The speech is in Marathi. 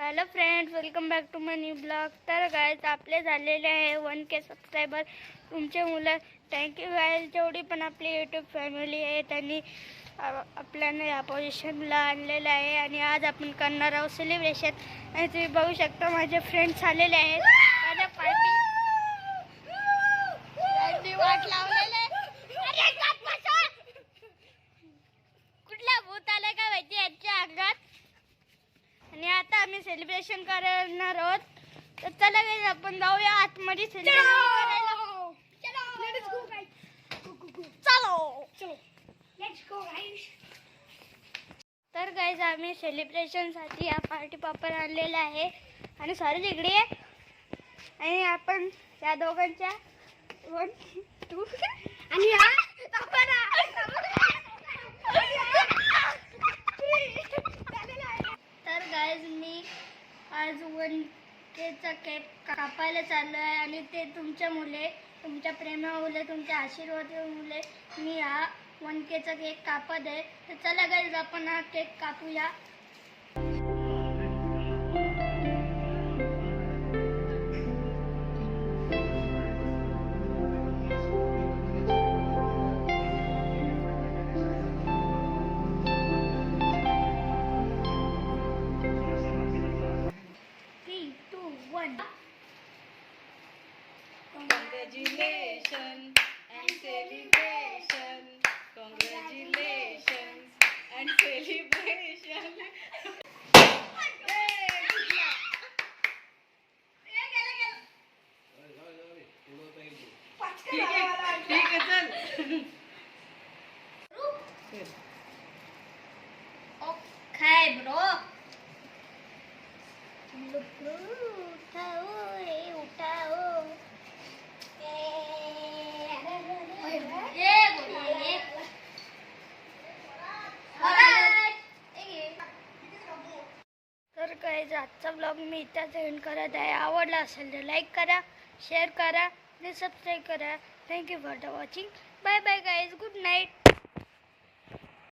Hello friends, welcome back to my new blog. तर गाईज आपले झालेले आहे 1K सबस्क्रायबर. तुमचे मुलं थँक्यू गाईज. जेवढी पण आपली यूट्यूब फॅमिली आहे त्यांनी आपल्याला या पोझिशनला आणलेलं आहे आणि आज आपण करणार आहोत सेलिब्रेशन. आणि तुम्ही बघू शकता माझे फ्रेंड्स आलेले आहेत. माझ्या पार्टी वाट लावलेले. कुठला भूत आलाय का माहिती यांच्या अंगात. आणि आता आम्ही सेलिब्रेशन करणार आहोत. तर चला गाईज आपण जाऊया आतमध्ये सेलिब्रेशन करायला. तर गाईज आम्ही सेलिब्रेशनसाठी हा पार्टी पॉपर आणलेला आहे आणि सारे तिकडे आहे. आणि आपण त्या दोघांच्या 1 2 आणि तर गाईज मी आज 1Kचा केक कापायला चाललो आहे आणि ते तुमच्या मुले, तुमच्या प्रेमामुळे, तुमच्या आशीर्वादामुळे मी हा 1Kचा केक कापत आहे. तर चला गाईज आपण हा cake कापूया. Congratulations and celebration. Congratulations and celebration. ठीक है चल. Okay bro. तर गाईज आजचा ब्लॉग मी इथंच एंड करत आहे. आवडला असेल तर लाईक करा, शेअर करा आणि सबस्क्राईब करा. Thank you for the watching. Bye bye guys. Good night.